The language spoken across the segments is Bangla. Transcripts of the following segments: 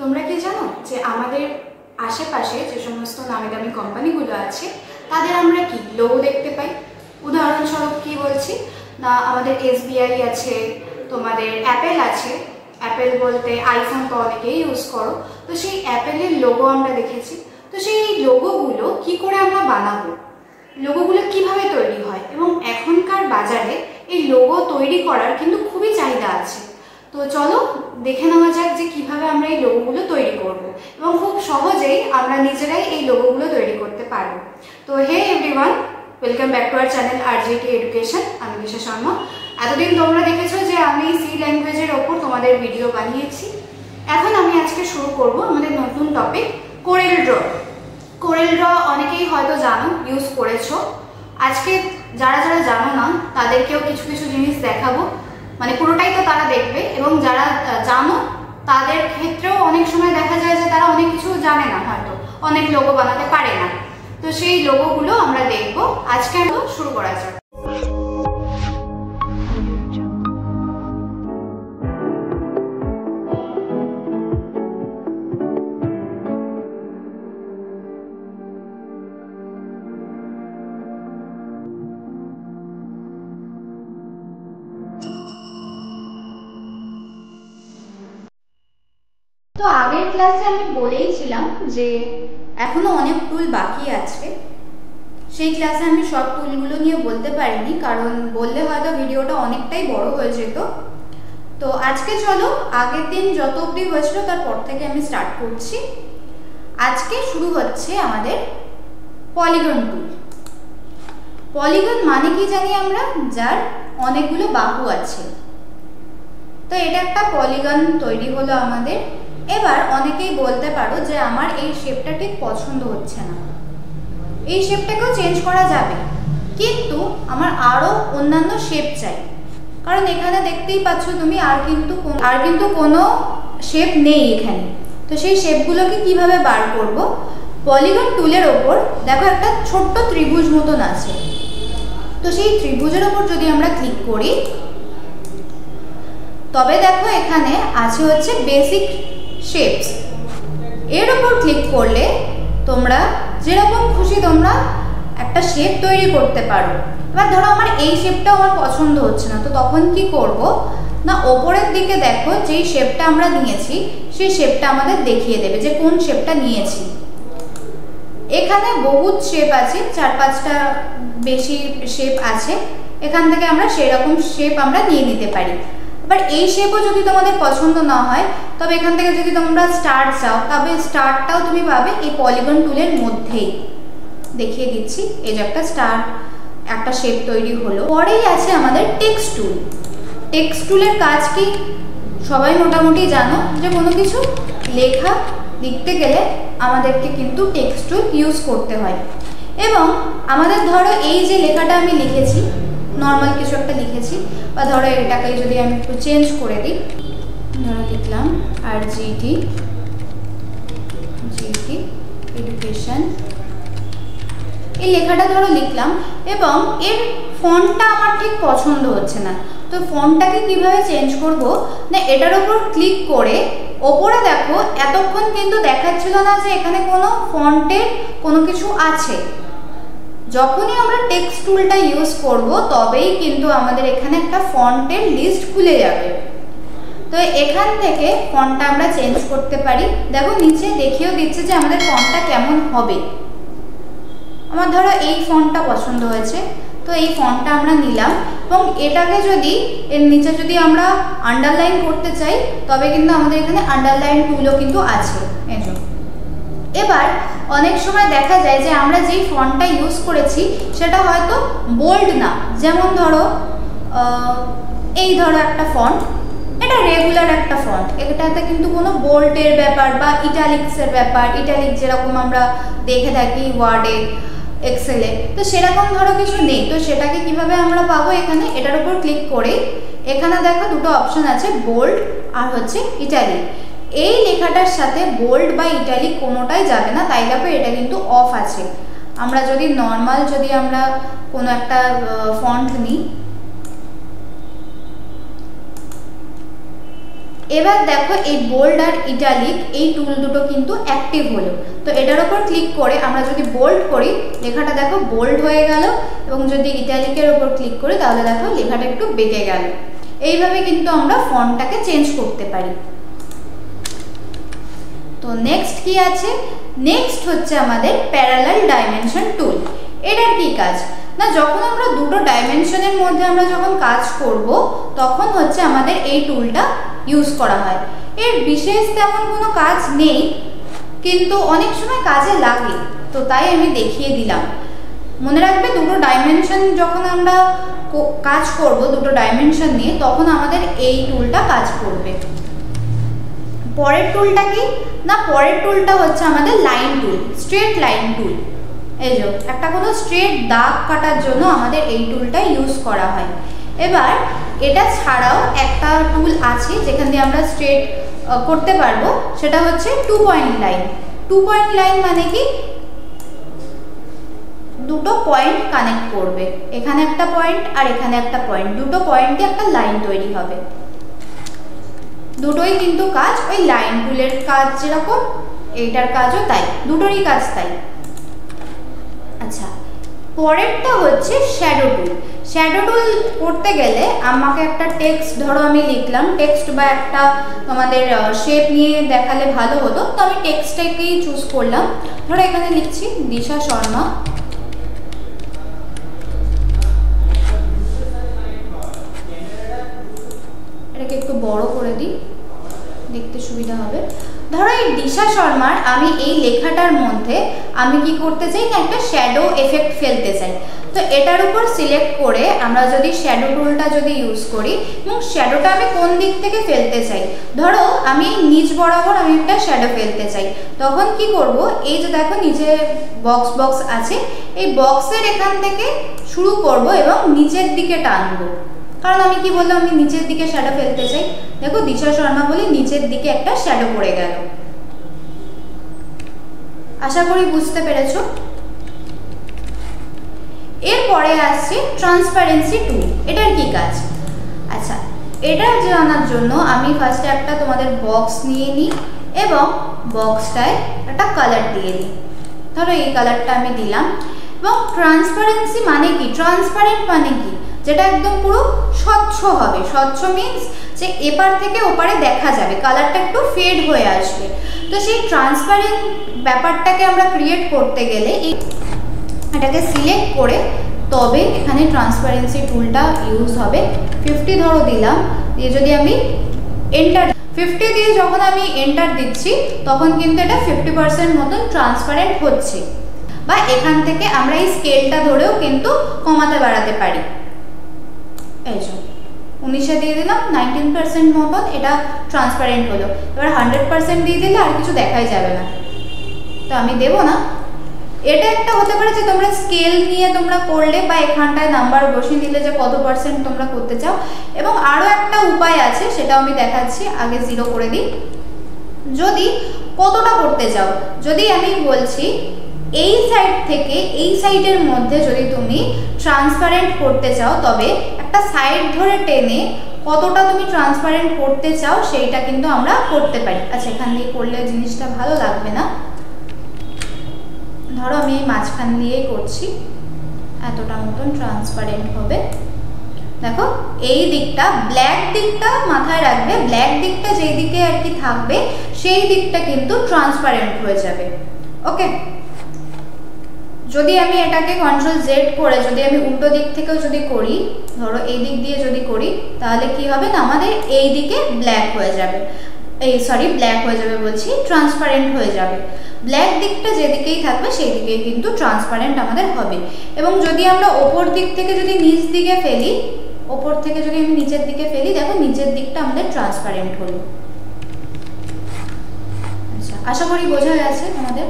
তোমরা কি জানো যে আমাদের আশেপাশে যে সমস্ত নামি দামি কোম্পানিগুলো আছে তাদের আমরা কি লোগো দেখতে পাই। উদাহরণস্বরূপ কি বলছি না, আমাদের SBI আছে, তোমাদের অ্যাপেল আছে। অ্যাপেল বলতে আইফোন তো অনেকেই ইউজ করো, তো সেই অ্যাপেলের লোগো আমরা দেখেছি। তো সেই লোগোগুলো কি করে আমরা বানাবো, লোগোগুলো কিভাবে তৈরি হয়, এবং এখনকার বাজারে এই লোগো তৈরি করার কিন্তু খুবই চাহিদা আছে। তো চলো দেখে নেওয়া যাক যে কিভাবে আমরা এই লোগোগুলো তৈরি করব, এবং খুব সহজেই আমরা নিজেরাই এই লোগোগুলো তৈরি করতে পারবো। তো hey everyone, welcome back to our channel RJT education. আমি দিশা শর্মা। এতদিন তোমরা দেখেছো যে আমি সি ল্যাঙ্গুয়েজের ওপর তোমাদের ভিডিও বানিয়েছি। এখন আমি আজকে শুরু করব আমাদের নতুন topic Corel draw. Corel draw অনেকেই হয়তো জানো, ইউজ করেছো। আজকে যারা যারা জানো না তাদেরকেও কিছু কিছু জিনিস দেখাবো, মানে পুরোটাই তো তারা দেখবে, এবং যারা জানো তাদের ক্ষেত্রেও অনেক সময় দেখা যায় যে তারা অনেক কিছু জানে না, হয়তো অনেক লোগো বানাতে পারে না। তো সেই লোগোগুলো আমরা দেখব। আজকে আমরা শুরু করা যাক। তো আগের ক্লাসে আমি বলেইছিলাম যে এখনো অনেক টুল বাকি আছে। সেই ক্লাসে আমি সব টুলগুলো নিয়ে বলতে পারিনি, কারণ বললে হয়তো ভিডিওটা অনেকটাই বড় হয়ে যেত। তো আজকে চলো আগের দিন যত অবধি হয়েছিল তারপর থেকে আমি স্টার্ট করছি। আজকে শুরু হচ্ছে আমাদের পলিগন টুল। পলিগন মানে কি জানি আমরা, যার অনেকগুলো বাহু আছে। তো এটা একটা পলিগন তৈরি হলো আমাদের। এবার অনেকেই বলতে পারো যে আমার এই শেপটা ঠিক পছন্দ হচ্ছে না, এই শেপটাকেও চেঞ্জ করা যাবে, কিন্তু আমার আরও অন্যান্য শেপ চাই। কারণ এখানে দেখতেই পাচ্ছ তুমি আর কিন্তু কোনো শেপ নেই এখানে। তো সেই শেপগুলোকে কিভাবে বার করব? পলিগন টুলের ওপর দেখো একটা ছোট্ট ত্রিভুজ মতন আছে। তো সেই ত্রিভুজের ওপর যদি আমরা ক্লিক করি, তবে দেখো এখানে আছে হচ্ছে বেসিক শেপস। এর ওপর ক্লিক করলে তোমরা যেরকম খুশি তোমরা একটা শেপ তৈরি করতে পারো। এবার ধরো আমার এই শেপটাও আমার পছন্দ হচ্ছে না, তো তখন কি করব না, ওপরের দিকে দেখো যেই শেপটা আমরা নিয়েছি সেই শেপটা আমাদের দেখিয়ে দেবে যে কোন শেপটা নিয়েছি। এখানে বহুত শেপ আছে, 4-5টা বেশি শেপ আছে। এখান থেকে আমরা সেই রকম শেপ আমরা নিয়ে নিতে পারি। এবার এই শেপও যদি তোমাদের পছন্দ না হয়, তবে এখান থেকে যদি তোমরা স্টার চাও, তবে স্টারটাও তুমি পাবে এই পলিগন টুলের মধ্যেই। দেখিয়ে দিচ্ছি, এই যে একটা স্টার, একটা শেপ তৈরি হলো। পরেই আছে আমাদের টেক্সট টুল। টেক্সট টুলের কাজ কি সবাই মোটামুটি জানো, যে কোনো কিছু লিখতে গেলে আমাদেরকে কিন্তু টেক্সট টুল ইউজ করতে হয়। এবং আমাদের ধরো এই যে লেখাটা আমি লিখেছি, নর্মাল কিছু একটা লিখেছি, বা ধরো এটাকে যদি আমি একটু চেঞ্জ করে দিই, ধরো লিখলাম RJT এডুকেশন, এই লেখাটা ধরো লিখলাম, এবং এর ফন্টটা আমার ঠিক পছন্দ হচ্ছে না। তো ফন্টটাকে কিভাবে চেঞ্জ করব না, এটার উপর ক্লিক করে ওপরে দেখো এতক্ষণ কিন্তু দেখাচ্ছিল না যে এখানে কোনো ফন্টের কোনো কিছু আছে। যখনই আমরা টেক্সট টুলটা ইউজ করব তবেই কিন্তু আমাদের এখানে একটা ফন্টের লিস্ট খুলে যাবে। তো এখান থেকে ফন্টটা আমরা চেঞ্জ করতে পারি। দেখো নিচে দেখিয়েও দিচ্ছে যে আমাদের ফন্টটা কেমন হবে। আমার ধরো এই ফন্টটা পছন্দ হয়েছে, তো এই ফন্টটা আমরা নিলাম, এবং এটাকে যদি এর নিচে যদি আমরা আন্ডারলাইন করতে চাই, তবে কিন্তু আমাদের এখানে আন্ডারলাইন টুলও কিন্তু আছে। এবার অনেক সময় দেখা যায় যে আমরা যেই ফন্টটা ইউজ করেছি সেটা হয়তো বোল্ড না। যেমন ধরো এই ধরো একটা ফন্ট, এটা রেগুলার একটা ফন্ট, এটাতে কিন্তু কোনো বোল্ডের ব্যাপার বা ইটালিক্সের ব্যাপার, ইটালিক যেরকম আমরা দেখে থাকি ওয়ার্ডে, এক্সেলে, তো সেরকম ধরো কিছু নেই। তো সেটাকে কিভাবে আমরা পাবো? এখানে এটার উপর ক্লিক করে এখানে দেখো দুটো অপশন আছে, বোল্ড আর হচ্ছে ইটালিক। এই লেখাটার সাথে বোল্ড বা ইটালিক কোনোটাই যাবে না, তাই দেখো এটা কিন্তু অফ আছে। আমরা যদি নর্মাল যদি আমরা কোনো একটা ফন্ট নিই, এবার দেখো এই বোল্ড আর ইটালিক এই টুল দুটো কিন্তু অ্যাক্টিভ হলো। তো এটার উপর ক্লিক করে আমরা যদি বোল্ড করি লেখাটা দেখো বোল্ড হয়ে গেল, এবং যদি ইটালিকের উপর ক্লিক করি তাহলে দেখো লেখাটা একটু বেঁকে গেল। এইভাবে কিন্তু আমরা ফন্টটাকে চেঞ্জ করতে পারি। তো নেক্সট কি আছে, নেক্সট হচ্ছে আমাদের প্যারালাল ডাইমেনশন টুল। এটার কি কাজ না, যখন আমরা দুটো ডাইমেনশনের মধ্যে আমরা যখন কাজ করব তখন হচ্ছে আমাদের এই টুলটা ইউজ করা হয়। এর বিশেষ তেমন কোনো কাজ নেই, কিন্তু অনেক সময় কাজে লাগে, তো তাই আমি দেখিয়ে দিলাম। মনে রাখবে দুটো ডাইমেনশন যখন আমরা কাজ করব, দুটো ডাইমেনশন নিয়ে, তখন আমাদের এই টুলটা কাজ করবে। পরের টুলটা কি না, পরের টুলটা হচ্ছে আমাদের line tool, straight line tool. এই যে একটা কোনো স্ট্রেট দাগ কাটার জন্য আমাদের এই টুলটা ইউজ করা হয়। এবার এটা ছাড়াও একটা টুল আছে যেখান দিয়ে আমরা স্ট্রেট করতে পারবো, সেটা হচ্ছে 2 পয়েন্ট লাইন। 2 পয়েন্ট লাইন মানে কি, দুটো পয়েন্ট কানেক্ট করবে, এখানে একটা পয়েন্ট আর এখানে একটা পয়েন্ট, দুটো পয়েন্টে একটা লাইন তৈরি হবে। দুটোই কিন্তু কাজ ওই লাইন টুলের কাজ যেরকম, এইটার কাজও তাই, দুটোরই কাজ তাই। আচ্ছা, পরেরটা হচ্ছে শ্যাডো টুল। শ্যাডো টুল করতে গেলে আমাকে একটা টেক্সট, ধরো আমি লিখলাম টেক্সট বা একটা তোমাদের শেপ নিয়ে দেখালে ভালো হতো, তো আমি টেক্সটটাকেই চুজ করলাম। ধরো এখানে লিখছি দিশা শর্মা, এটাকে একটু বড় করে দিই, দেখতে সুবিধা হবে। ধরো এই দিশা শর্মার আমি এই লেখাটার মধ্যে আমি কি করতে চাই না, একটা শ্যাডো এফেক্ট ফেলতে চাই। তো এটার উপর সিলেক্ট করে আমরা যদি শ্যাডো টুলটা যদি ইউজ করি, এবং শ্যাডোটা আমি কোন দিক থেকে ফেলতে চাই, ধরো আমি নিচ বরাবর আমি একটা শ্যাডো ফেলতে চাই, তখন কি করব, এই যে দেখো নিচে বক্স আছে, এই বক্সের এখান থেকে শুরু করব এবং নিচের দিকে টানবো। কারণ আমি কি বললাম, আমি নিচের দিকে শ্যাডো ফেলতে চাই। দেখো দিশা শর্মা বলে নিচের দিকে একটা শ্যাডো পড়ে গেল। আশা করি বুঝতে পেরেছো। এরপরে আসছে ট্রান্সপারেন্সি টুল। এটার কি কাজ? আচ্ছা, এটা জানার জন্য আমি ফার্স্টে একটা তোমাদের বক্স নিয়ে নিই এবং বক্সটায় একটা কালার দিয়ে দিই। ধরো এই কালারটা আমি দিলাম। এবং ট্রান্সপারেন্সি মানে কি, ট্রান্সপারেন্ট মানে কি, যেটা একদম পুরো স্বচ্ছ হবে। স্বচ্ছ মিন্স যে এপার থেকে ওপারে দেখা যাবে, কালারটা একটু ফেড হয়ে আসবে। তো সেই ট্রান্সপারেন্ট ব্যাপারটাকে আমরা ক্রিয়েট করতে গেলে এটাকে সিলেক্ট করে তবে এখানে ট্রান্সপারেন্সি টুলটা ইউজ হবে। 50 ধরো দিলাম, দিয়ে যদি আমি এন্টার 50 দিয়ে যখন আমি এন্টার দিচ্ছি তখন কিন্তু এটা 50% মতন ট্রান্সপারেন্ট হচ্ছে। বা এখান থেকে আমরা এই স্কেলটা ধরেও কিন্তু কমাতে বাড়াতে পারি। এই যে 19 দিয়ে দিলাম, 19% মতন এটা ট্রান্সপারেন্ট হলো। এবার 100% দিয়ে দিলে আর কিছু দেখাই যাবে না, তো আমি দেবো না। এটা একটা হতে পারে যে তোমরা স্কেল নিয়ে তোমরা করলে বা এখানটায় নাম্বার বসিয়ে দিলে যে কত পার্সেন্ট তোমরা করতে চাও। এবং আরও একটা উপায় আছে, সেটাও আমি দেখাচ্ছি। আগে 0 করে দিই। যদি কতটা করতে চাও, যদি আমি বলছি এই সাইড থেকে এই সাইডের মধ্যে যদি তুমি ট্রান্সপারেন্ট করতে চাও, তবে একটা সাইড ধরে টেনে কতটা তুমি ট্রান্সপারেন্ট করতে চাও সেইটা কিন্তু আমরা করতে পারি। আচ্ছা, এখান দিয়ে করলে জিনিসটা ভালো লাগবে না, ধরো আমি এই মাঝখান দিয়েই করছি, এতটা মতন ট্রান্সপারেন্ট হবে। দেখো এই দিকটা, ব্ল্যাক দিকটা মাথায় রাখবে, ব্ল্যাক দিকটা যেই দিকে আর কি থাকবে সেই দিকটা কিন্তু ট্রান্সপারেন্ট হয়ে যাবে। ওকে, যদি আমি এটাকে Ctrl Z করে যদি আমি উল্টো দিক থেকেও যদি করি, ধরো এই দিক দিয়ে যদি করি, তাহলে কি হবে না, আমাদের এই দিকে ব্ল্যাক হয়ে যাবে, ব্ল্যাক হয়ে যাবে বলছি, ট্রান্সপারেন্ট হয়ে যাবে। ব্ল্যাক দিকটা যেদিকেই থাকবে সেই দিকেই কিন্তু ট্রান্সপারেন্ট আমাদের হবে। এবং যদি আমরা ওপর দিক থেকে যদি নিচ দিকে ফেলি, ওপর থেকে যদি আমি নিচের দিকে ফেলি, দেখো নিচের দিকটা আমাদের ট্রান্সপারেন্ট হলো। আচ্ছা, আশা করি বোঝা গেছে আমাদের।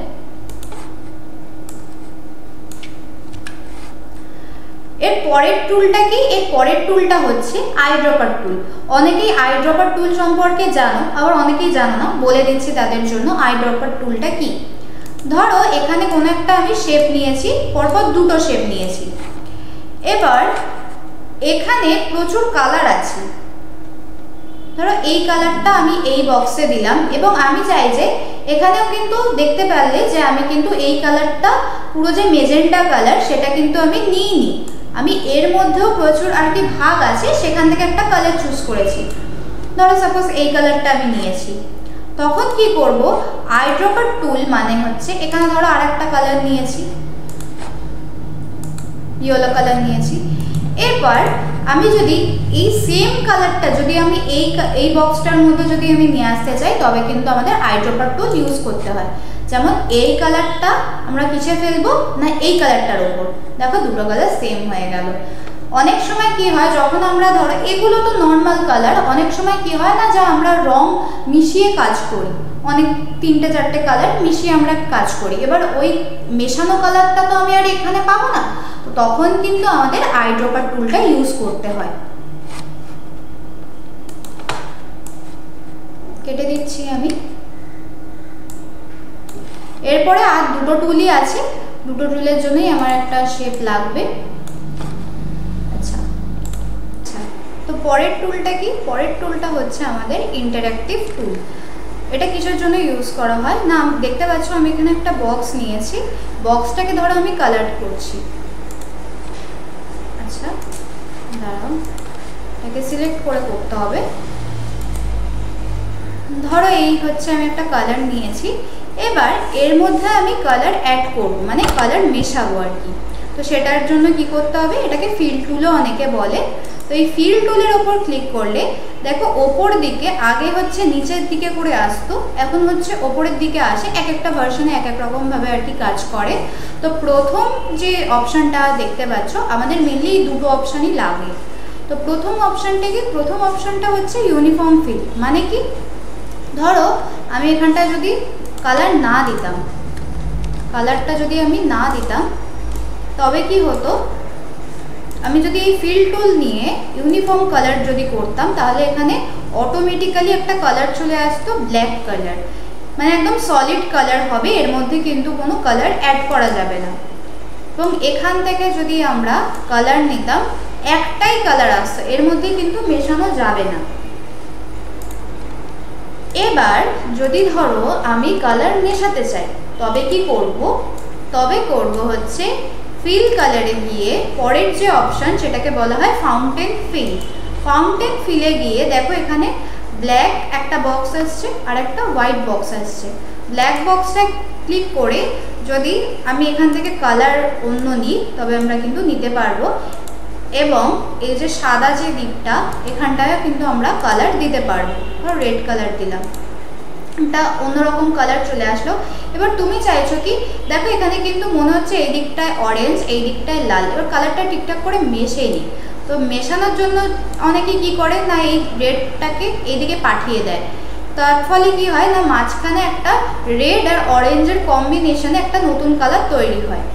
এর পরের টুলটা কি? এর পরের টুলটা হচ্ছে আইড্রপার টুল। অনেকেই আইড্রপার টুল সম্পর্কে জানো, আবার অনেকেই জানো না, বলে দিচ্ছি তাদের জন্য আইড্রপার টুলটা কি। ধরো এখানে কোনো একটা আমি শেপ নিয়েছি, পরপর দুটো শেপ নিয়েছি। এবার এখানে প্রচুর কালার আছে, ধরো এই কালারটা আমি এই বক্সে দিলাম এবং আমি চাই যে এখানেও কিন্তু দেখতে পারলে যে আমি কিন্তু এই কালারটা পুরো যে মেজেন্টা কালার সেটা কিন্তু আমি নিইনি, আমি এর মধ্যেও প্রচুর আর কি ভাগ আছে, সেখান থেকে একটা কালার চুজ করেছি। ধরো সাপোজ এই কালারটা আমি নিয়েছি, তখন কি করব, আইড্রপার টুল মানে হচ্ছে এখানে ধরো আরেকটা কালার নিয়েছি, ইয়েলো কালার নিয়েছি। এরপর আমি যদি এই সেম কালারটা যদি আমি এই বক্সটার মধ্যে যদি আমি নিয়ে আসতে চাই, তবে কিন্তু আমাদের আইড্রপার টুল ইউজ করতে হয়। যেমন এই কালারটা আমরা কিসে ফেলবো না এই কালারটার উপর, দেখো দুটো কালার সেম হয়ে গেল। অনেক সময় কি হয়, যখন আমরা ধরো এগুলো তো নর্মাল কালার, অনেক সময় কি হয় না যে আমরা রং মিশিয়ে কাজ করি, অনেক 3-4টে কালার মিশিয়ে আমরা কাজ করি। এবার ওই মেশানো কালারটা তো আমি আর এখানে পাবো না, তো তখন কিন্তু আমাদের আইড্রপার টুলটা ইউজ করতে হয়। কেটে দিচ্ছি আমি। এরপরে আর দুটো টুলই আছে, দুটো টুলের জন্যই আমার একটা শেপ লাগবে। আচ্ছা আচ্ছা, তো পরের টুলটা কি, পরের টুলটা হচ্ছে আমাদের ইন্টারঅ্যাক্টিভ টুল। এটা কিসের জন্য ইউজ করা হয় না, দেখতে পাচ্ছ আমি এখানে একটা বক্স নিয়েছি, বক্সটাকে ধরো আমি কালার করছি। আচ্ছা দাঁড়াও, এটাকে সিলেক্ট করে করতে হবে। ধরো এই হচ্ছে আমি একটা কালার নিয়েছি, এবার এর মধ্যে আমি কালার অ্যাড করব, মানে কালার মেশাবো আর কি। তো সেটার জন্য কি করতে হবে, এটাকে ফিল টুলও অনেকে বলে। তো এই ফিল টুলের ওপর ক্লিক করলে দেখো ওপর দিকে আগে হচ্ছে নিচের দিকে করে আসতো, এখন হচ্ছে ওপরের দিকে আসে। এক একটা ভার্সনে এক এক রকমভাবে আর কি কাজ করে। তো প্রথম যে অপশানটা দেখতে পাচ্ছ, আমাদের মেনলি এই দুটো অপশানই লাগে। তো প্রথম অপশানটা কি, প্রথম অপশানটা হচ্ছে ইউনিফর্ম ফিল। মানে কি, ধরো আমি এখানটা যদি কালার না দিতাম, কালারটা যদি আমি না দিতাম, তবে কি হতো, আমি যদি এই ফিল টুল নিয়ে ইউনিফর্ম কালার যদি করতাম, তাহলে এখানে অটোমেটিক্যালি একটা কালার চলে আসতো, ব্ল্যাক কালার, মানে একদম সলিড কালার হবে, এর মধ্যে কিন্তু কোনো কালার অ্যাড করা যাবে না। এবং এখান থেকে যদি আমরা কালার নিতাম, একটাই কালার আসতো, এর মধ্যে কিন্তু মেশানো যাবে না। এবার যদি ধরো আমি কালার মেশাতে চাই, তবে কি করব, তবে করব হচ্ছে ফিল কালারে গিয়ে পরের যে অপশন সেটাকে বলা হয় ফাউন্টেন ফিল। ফাউন্টেন ফিলে গিয়ে দেখো এখানে ব্ল্যাক একটা বক্স আসছে আর একটা হোয়াইট বক্স আসছে। ব্ল্যাক বক্সটা ক্লিক করে যদি আমি এখান থেকে কালার অন্য নিই, তবে আমরা কিন্তু নিতে পারবো। এবং এই যে সাদা যে দিকটা, এখানটায় কিন্তু আমরা কালার দিতে পারবো। ধরো রেড কালার দিলাম, এটা অন্যরকম কালার চলে আসলো। এবার তুমি চাইছো কি, দেখো এখানে কিন্তু মনে হচ্ছে এই দিকটায় অরেঞ্জ, এই দিকটায় লাল। এবার কালারটা ঠিকঠাক করে মেশে নিই। তো মেশানোর জন্য অনেকে কি করে না, এই রেডটাকে এইদিকে পাঠিয়ে দেয়। তার ফলে কি হয় না, মাঝখানে একটা রেড আর অরেঞ্জের কম্বিনেশনে একটা নতুন কালার তৈরি হয়।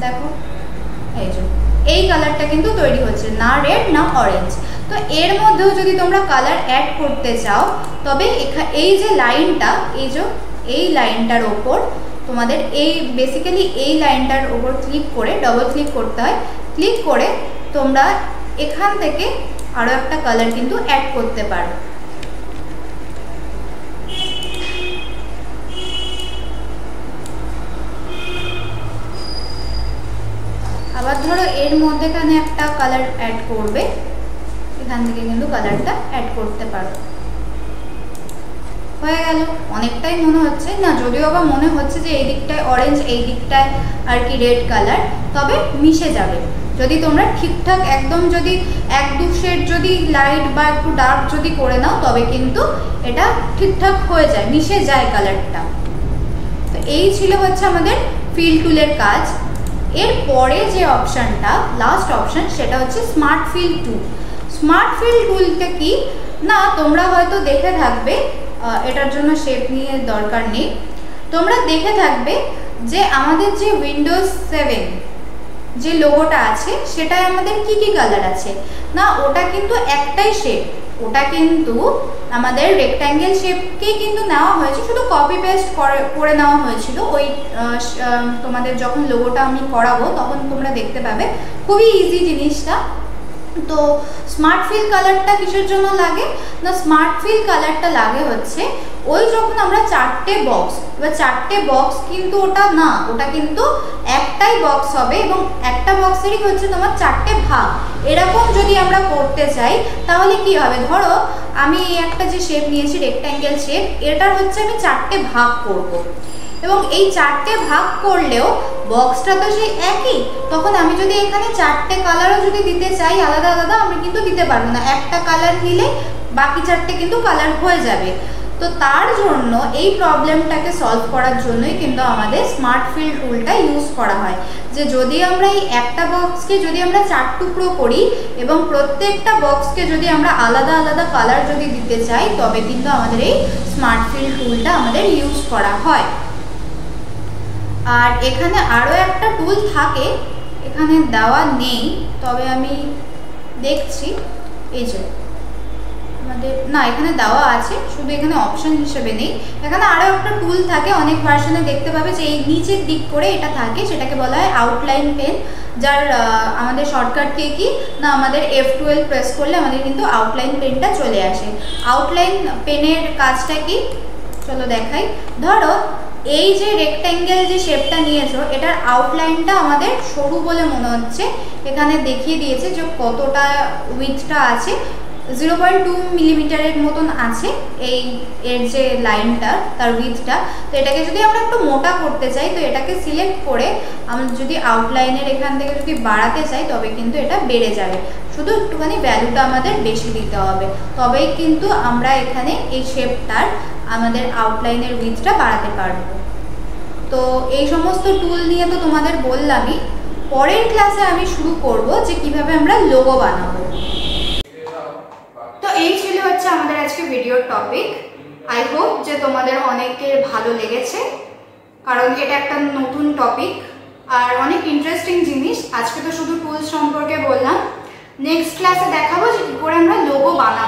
দেখো এই যে এই কালারটা কিন্তু তৈরি হচ্ছে, না রেড না অরেঞ্জ। তো এর মধ্যেও যদি তোমরা কালার অ্যাড করতে চাও, তবে এই যে লাইনটা, এই লাইনটার ওপর তোমাদের বেসিক্যালি এই লাইনটার ওপর ক্লিক করে ডবল ক্লিক করতে হয়। ক্লিক করে তোমরা এখান থেকে আরও একটা কালার কিন্তু অ্যাড করতে পারো। আবার ধরো এর মধ্যেখানে একটা কালার অ্যাড করবে, এখান থেকে কিন্তু কালারটা অ্যাড করতে পারো। হয়ে গেল। অনেকটাই মনে হচ্ছে না, যদিও বা মনে হচ্ছে যে এই দিকটায় অরেঞ্জ, এই দিকটায় আর কি রেড কালার, তবে মিশে যাবে যদি তোমরা ঠিকঠাক একদম যদি 1-2 শেড যদি লাইট বা একটু ডার্ক যদি করে নাও, তবে কিন্তু এটা ঠিকঠাক হয়ে যায়, মিশে যায় কালারটা। তো এই ছিল হচ্ছে আমাদের ফিল টুলের কাজ। এর পরে যে অপশানটা, লাস্ট অপশান, সেটা হচ্ছে smart fill tool. Smart fill টুলটা কি না, তোমরা হয়তো দেখে থাকবে, এটার জন্য শেপ নিয়ে দরকার নেই, তোমরা দেখে থাকবে যে আমাদের যে উইন্ডোজ 7 যে লোগোটা আছে, সেটায় আমাদের কি কি কালার আছে না, ওটা কিন্তু একটাই শেপ, ওটা কিন্তু আমাদের রেক্ট্যাঙ্গেল শেপকেই কিন্তু নেওয়া হয়েছে, শুধু কপি পেস্ট করে নেওয়া হয়েছিল। ওই তোমাদের যখন লোগোটা আমি করাবো তখন তোমরা দেখতে পাবে, খুবই ইজি জিনিসটা। তো স্মার্ট ফিল কালারটা কিসের জন্য লাগে না, স্মার্ট ফিল কালারটা লাগে হচ্ছে ওই যখন আমরা চারটে বক্স, এবার চারটে বক্স কিন্তু ওটা না, ওটা কিন্তু একটাই বক্স হবে এবং একটা বক্সেরই হচ্ছে তোমার চারটে ভাগ। এরকম যদি আমরা করতে চাই তাহলে কি হবে, ধরো আমি একটা যে শেপ নিয়েছি রেক্ট্যাঙ্গেল শেপ, এটার হচ্ছে আমি চারটে ভাগ করব এবং এই চারটে ভাগ করলেও বক্সটা তো সেই একই, তখন আমি যদি এখানে চারটে কালারও যদি দিতে চাই আলাদা আলাদা আমি কিন্তু দিতে পারবো না, একটা কালার নিলে বাকি চারটে কিন্তু কালার হয়ে যাবে। তো তার জন্য এই প্রবলেমটাকে সলভ করার জন্যই কিন্তু আমাদের স্মার্ট ফিল টুলটা ইউজ করা হয়, যে যদি আমরা এই একটা বক্সকে যদি আমরা 4 টুকরো করি এবং প্রত্যেকটা বক্সকে যদি আমরা আলাদা আলাদা কালার যদি দিতে চাই তবে কিন্তু আমাদের এই স্মার্ট ফিল টুলটা আমাদের ইউজ করা হয়। আর এখানে আরও একটা টুল থাকে, এখানে দেওয়া নেই তবে আমি দেখছি, এই যে আমাদের না এখানে দেওয়া আছে, শুধু এখানে অপশন হিসেবে নেই। এখানে আরও একটা টুল থাকে, অনেক ভার্সনে দেখতে পাবে যে এই নিচের দিক করে এটা থাকে, সেটাকে বলা হয় আউটলাইন পেন, যার আমাদের শর্টকাট কি না আমাদের F12 প্রেস করলে আমাদের কিন্তু আউটলাইন পেনটা চলে আসে। আউটলাইন পেনের কাজটা কি চলো দেখাই। ধরো এই যে রেক্ট্যাঙ্গেল যে শেপটা নিয়েছো এটার আউটলাইনটা আমাদের সরু বলে মনে হচ্ছে, এখানে দেখিয়ে দিয়েছে যে কতটা উইথটা আছে, 0.2 মিলিমিটারের মতন আছে এই এর যে লাইনটা তার উইথটা। তো এটাকে যদি আমরা একটু মোটা করতে চাই তো এটাকে সিলেক্ট করে আমরা যদি আউটলাইনের এখান থেকে যদি বাড়াতে চাই তবে কিন্তু এটা বেড়ে যাবে, শুধু একটুখানি ভ্যালুটা আমাদের বেশি দিতে হবে, তবেই কিন্তু আমরা এখানে এই শেপটার আমাদের আউটলাইনের উইথটা বাড়াতে পারবো। তো এই সমস্ত টুল নিয়ে তো তোমাদের বললামই, পরের ক্লাসে আমি শুরু করব যে কিভাবে আমরা লোগো বানাবো। তো এই ছিল হচ্ছে আমাদের আজকে ভিডিওর টপিক। আই হোপ যে তোমাদের অনেকের ভালো লেগেছে, কারণ এটা একটা নতুন টপিক আর অনেক ইন্টারেস্টিং জিনিস। আজকে তো শুধু টুলস সম্পর্কে বললাম, নেক্সট ক্লাসে দেখাবো যে কী করে আমরা লোগো বানাবো।